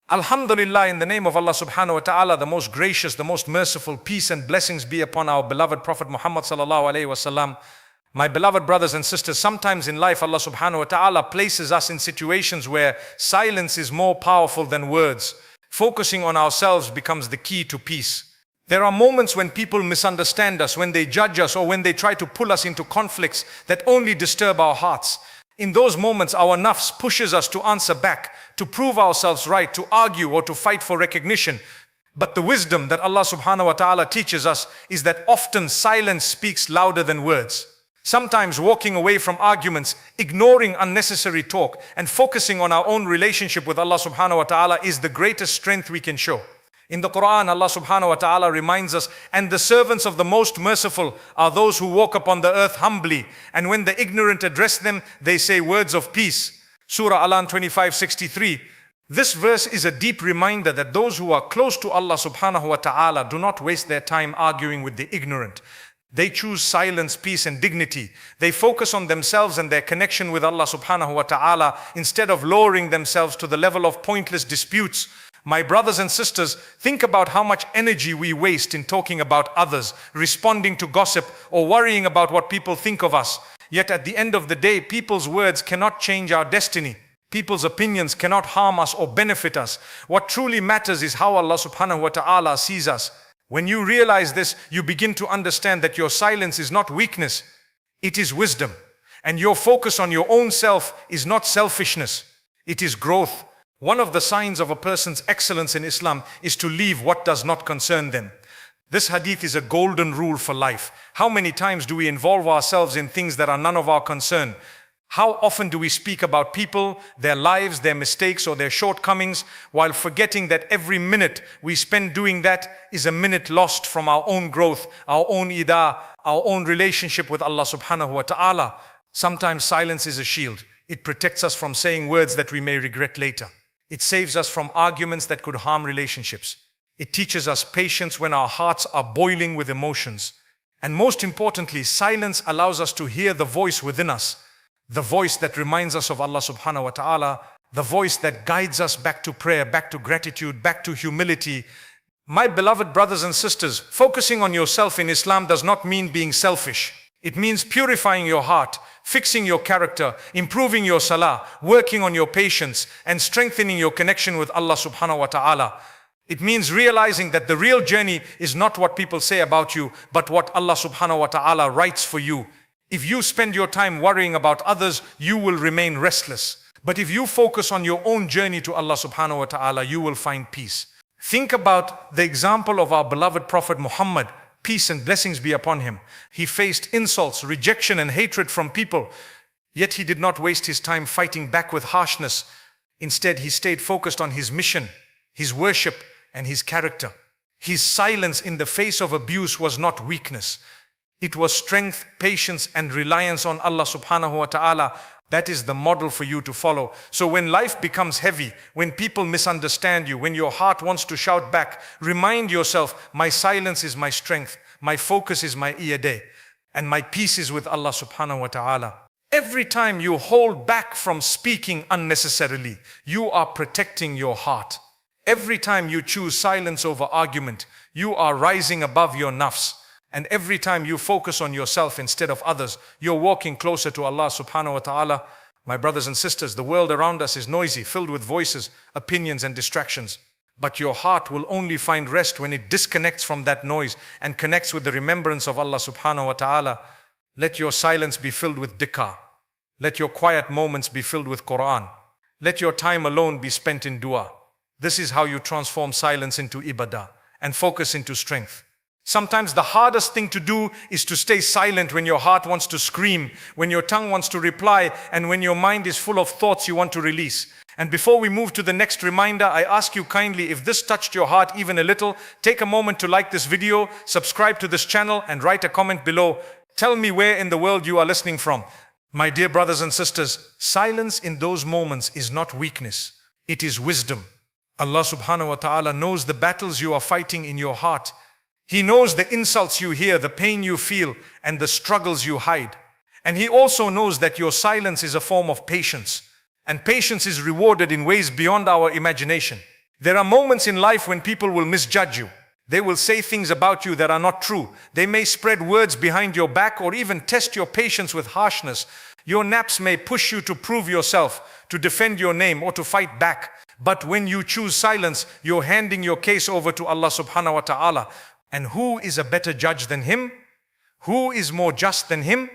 Alhamdulillah, in the name of Allah subhanahu wa ta'ala, the most gracious, the most merciful, peace and blessings be upon our beloved Prophet Muhammad sallallahu alayhi wasallam. My beloved brothers and sisters, sometimes in life Allah subhanahu wa ta'ala places us in situations where silence is more powerful than words. Focusing on ourselves becomes the key to peace. There are moments when people misunderstand us, when they judge us, or when they try to pull us into conflicts that only disturb our hearts. In those moments, our nafs pushes us to answer back, to prove ourselves right, to argue or to fight for recognition. But the wisdom that Allah subhanahu wa ta'ala teaches us is that often silence speaks louder than words. Sometimes walking away from arguments, ignoring unnecessary talk, and focusing on our own relationship with Allah subhanahu wa ta'ala is the greatest strength we can show. In the Quran, Allah subhanahu wa ta'ala reminds us, and the servants of the most merciful are those who walk upon the earth humbly, and when the ignorant address them, they say words of peace. Surah Al-An 25:63. This verse is a deep reminder that those who are close to Allah subhanahu wa ta'ala do not waste their time arguing with the ignorant. They choose silence, peace and dignity. They focus on themselves and their connection with Allah subhanahu wa ta'ala instead of lowering themselves to the level of pointless disputes. My brothers and sisters, think about how much energy we waste in talking about others, responding to gossip, or worrying about what people think of us. Yet at the end of the day, people's words cannot change our destiny. People's opinions cannot harm us or benefit us. What truly matters is how Allah subhanahu wa ta'ala sees us. When you realize this, you begin to understand that your silence is not weakness, it is wisdom. And your focus on your own self is not selfishness, it is growth. One of the signs of a person's excellence in Islam is to leave what does not concern them. This hadith is a golden rule for life. How many times do we involve ourselves in things that are none of our concern? How often do we speak about people, their lives, their mistakes or their shortcomings, while forgetting that every minute we spend doing that is a minute lost from our own growth, our own idah, our own relationship with Allah subhanahu wa ta'ala? Sometimes silence is a shield. It protects us from saying words that we may regret later. It saves us from arguments that could harm relationships. It teaches us patience when our hearts are boiling with emotions. And most importantly, silence allows us to hear the voice within us, the voice that reminds us of Allah subhanahu wa ta'ala, the voice that guides us back to prayer, back to gratitude, back to humility. My beloved brothers and sisters, focusing on yourself in Islam does not mean being selfish. It means purifying your heart, fixing your character, improving your salah, working on your patience, and strengthening your connection with Allah subhanahu wa ta'ala. It means realizing that the real journey is not what people say about you, but what Allah subhanahu wa ta'ala writes for you. If you spend your time worrying about others, you will remain restless. But if you focus on your own journey to Allah subhanahu wa ta'ala, you will find peace. Think about the example of our beloved Prophet Muhammad. Peace and blessings be upon him. He faced insults, rejection and hatred from people, yet he did not waste his time fighting back with harshness. Instead, he stayed focused on his mission, his worship and his character. His silence in the face of abuse was not weakness. It was strength, patience and reliance on Allah subhanahu wa ta'ala. That is the model for you to follow. So when life becomes heavy, when people misunderstand you, when your heart wants to shout back, remind yourself, my silence is my strength, my focus is my ibadah, and my peace is with Allah subhanahu wa ta'ala. Every time you hold back from speaking unnecessarily, you are protecting your heart. Every time you choose silence over argument, you are rising above your nafs. And every time you focus on yourself instead of others, you're walking closer to Allah subhanahu wa ta'ala. My brothers and sisters, the world around us is noisy, filled with voices, opinions and distractions. But your heart will only find rest when it disconnects from that noise and connects with the remembrance of Allah subhanahu wa ta'ala. Let your silence be filled with dhikr. Let your quiet moments be filled with Quran. Let your time alone be spent in dua. This is how you transform silence into ibadah and focus into strength. Sometimes the hardest thing to do is to stay silent when your heart wants to scream, when your tongue wants to reply, and when your mind is full of thoughts you want to release. And before we move to the next reminder, I ask you kindly, if this touched your heart even a little, take a moment to like this video, subscribe to this channel, and write a comment below. Tell me where in the world you are listening from. My dear brothers and sisters, silence in those moments is not weakness, it is wisdom. Allah subhanahu wa ta'ala knows the battles you are fighting in your heart. He knows the insults you hear, the pain you feel, and the struggles you hide. And He also knows that your silence is a form of patience. And patience is rewarded in ways beyond our imagination. There are moments in life when people will misjudge you. They will say things about you that are not true. They may spread words behind your back or even test your patience with harshness. Your naps may push you to prove yourself, to defend your name or to fight back. But when you choose silence, you're handing your case over to Allah subhanahu wa ta'ala. And who is a better judge than him? Who is more just than him?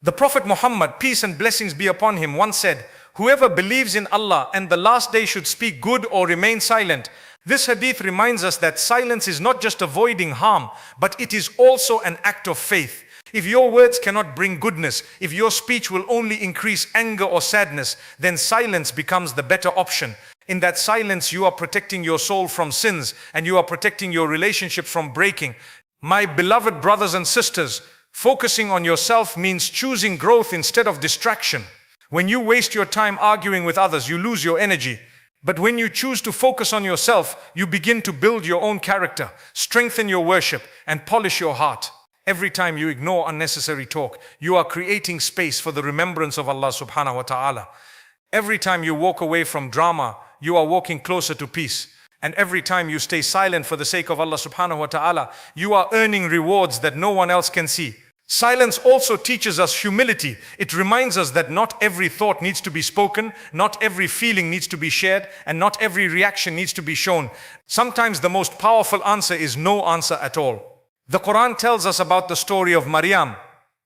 The Prophet Muhammad, peace and blessings be upon him, once said, whoever believes in Allah and the last day should speak good or remain silent. This hadith reminds us that silence is not just avoiding harm, but it is also an act of faith. If your words cannot bring goodness, if your speech will only increase anger or sadness, then silence becomes the better option. In that silence, you are protecting your soul from sins and you are protecting your relationship from breaking. My beloved brothers and sisters, focusing on yourself means choosing growth instead of distraction. When you waste your time arguing with others, you lose your energy. But when you choose to focus on yourself, you begin to build your own character, strengthen your worship, and polish your heart. Every time you ignore unnecessary talk, you are creating space for the remembrance of Allah subhanahu wa ta'ala. Every time you walk away from drama, you are walking closer to peace. And every time you stay silent for the sake of Allah subhanahu wa ta'ala, you are earning rewards that no one else can see. Silence also teaches us humility. It reminds us that not every thought needs to be spoken, not every feeling needs to be shared, and not every reaction needs to be shown. Sometimes the most powerful answer is no answer at all. The Quran tells us about the story of Maryam.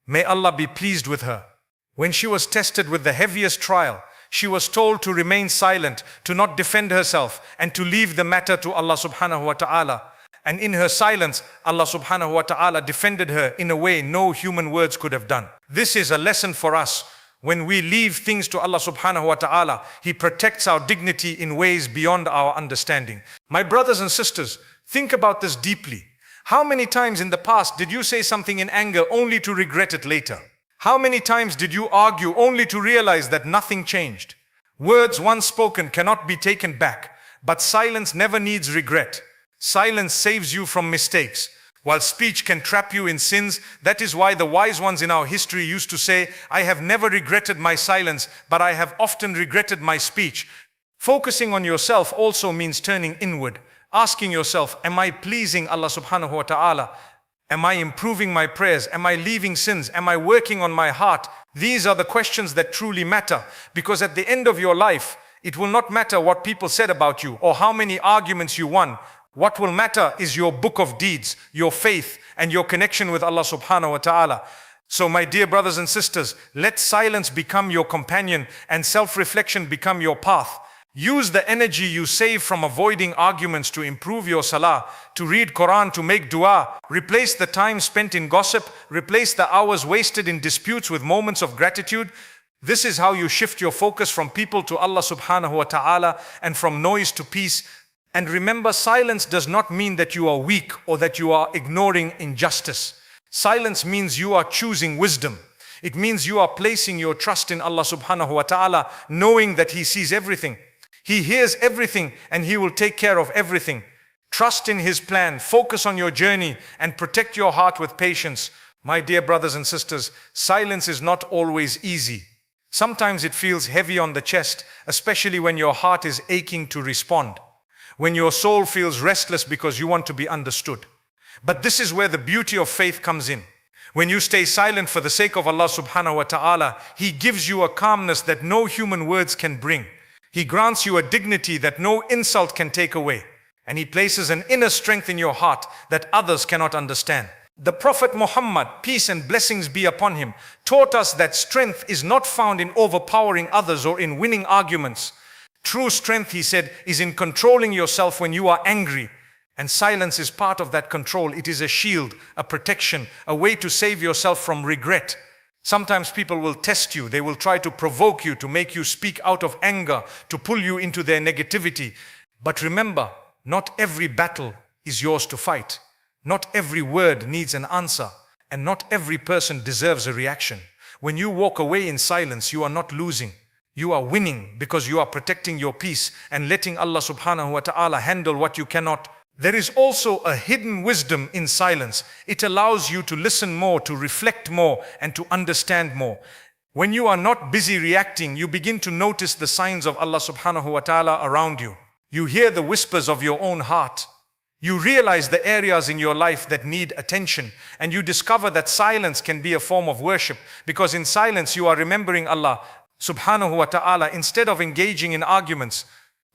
May Allah be pleased with her. When she was tested with the heaviest trial, she was told to remain silent, to not defend herself, and to leave the matter to Allah subhanahu wa ta'ala. And in her silence, Allah subhanahu wa ta'ala defended her in a way no human words could have done. This is a lesson for us. When we leave things to Allah subhanahu wa ta'ala, He protects our dignity in ways beyond our understanding. My brothers and sisters, think about this deeply. How many times in the past did you say something in anger only to regret it later? How many times did you argue only to realize that nothing changed? Words once spoken cannot be taken back, but silence never needs regret. Silence saves you from mistakes. While speech can trap you in sins, that is why the wise ones in our history used to say, I have never regretted my silence, but I have often regretted my speech. Focusing on yourself also means turning inward, asking yourself, am I pleasing Allah subhanahu wa ta'ala? Am I improving my prayers? Am I leaving sins? Am I working on my heart? These are the questions that truly matter, because at the end of your life, it will not matter what people said about you or how many arguments you won. What will matter is your book of deeds, your faith, and your connection with Allah subhanahu wa ta'ala. So my dear brothers and sisters, let silence become your companion and self-reflection become your path. Use the energy you save from avoiding arguments to improve your salah, to read Quran, to make dua. Replace the time spent in gossip. Replace the hours wasted in disputes with moments of gratitude. This is how you shift your focus from people to Allah subhanahu wa ta'ala and from noise to peace. And remember, silence does not mean that you are weak or that you are ignoring injustice. Silence means you are choosing wisdom. It means you are placing your trust in Allah subhanahu wa ta'ala, knowing that He sees everything. He hears everything and He will take care of everything. Trust in His plan, focus on your journey, and protect your heart with patience. My dear brothers and sisters, silence is not always easy. Sometimes it feels heavy on the chest, especially when your heart is aching to respond. When your soul feels restless because you want to be understood. But this is where the beauty of faith comes in. When you stay silent for the sake of Allah subhanahu wa ta'ala, He gives you a calmness that no human words can bring. He grants you a dignity that no insult can take away. And He places an inner strength in your heart that others cannot understand. The Prophet Muhammad, peace and blessings be upon him, taught us that strength is not found in overpowering others or in winning arguments. True strength, he said, is in controlling yourself when you are angry. And silence is part of that control. It is a shield, a protection, a way to save yourself from regret. Sometimes people will test you. They will try to provoke you, to make you speak out of anger, to pull you into their negativity. But remember, not every battle is yours to fight. Not every word needs an answer. And not every person deserves a reaction. When you walk away in silence, you are not losing. You are winning because you are protecting your peace and letting Allah subhanahu wa ta'ala handle what you cannot. There is also a hidden wisdom in silence. It allows you to listen more, to reflect more, and to understand more. When you are not busy reacting, you begin to notice the signs of Allah subhanahu wa ta'ala around you. You hear the whispers of your own heart. You realize the areas in your life that need attention, and you discover that silence can be a form of worship, because in silence you are remembering Allah subhanahu wa ta'ala instead of engaging in arguments.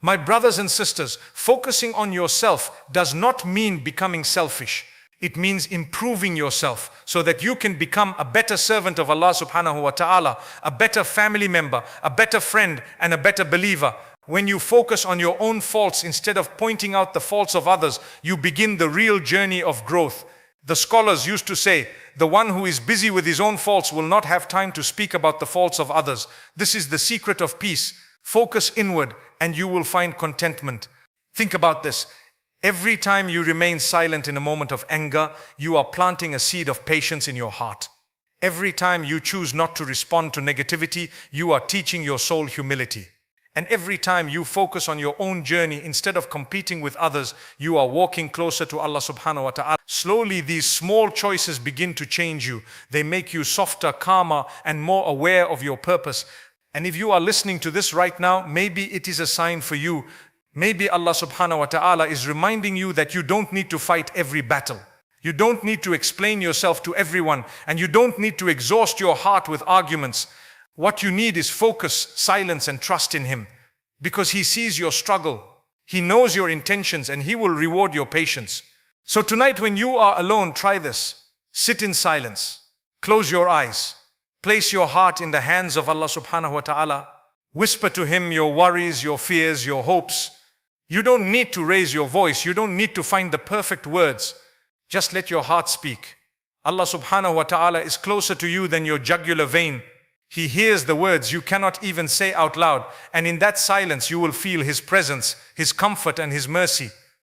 My brothers and sisters, focusing on yourself does not mean becoming selfish. It means improving yourself so that you can become a better servant of Allah subhanahu wa ta'ala, a better family member, a better friend, and a better believer. When you focus on your own faults instead of pointing out the faults of others, you begin the real journey of growth. The scholars used to say, the one who is busy with his own faults will not have time to speak about the faults of others. This is the secret of peace. Focus inward and you will find contentment. Think about this. Every time you remain silent in a moment of anger, you are planting a seed of patience in your heart. Every time you choose not to respond to negativity, you are teaching your soul humility. And every time you focus on your own journey instead of competing with others, you are walking closer to Allah subhanahu wa ta'ala. Slowly, these small choices begin to change you. They make you softer, calmer, and more aware of your purpose. And if you are listening to this right now, maybe it is a sign for you. Maybe Allah subhanahu wa ta'ala is reminding you that you don't need to fight every battle. You don't need to explain yourself to everyone, and you don't need to exhaust your heart with arguments. What you need is focus, silence, and trust in Him. Because He sees your struggle. He knows your intentions and He will reward your patience. So tonight when you are alone, try this. Sit in silence. Close your eyes. Place your heart in the hands of Allah subhanahu wa ta'ala. Whisper to Him your worries, your fears, your hopes. You don't need to raise your voice. You don't need to find the perfect words. Just let your heart speak. Allah subhanahu wa ta'ala is closer to you than your jugular vein. He hears the words you cannot even say out loud, and in that silence you will feel His presence, His comfort, and His mercy.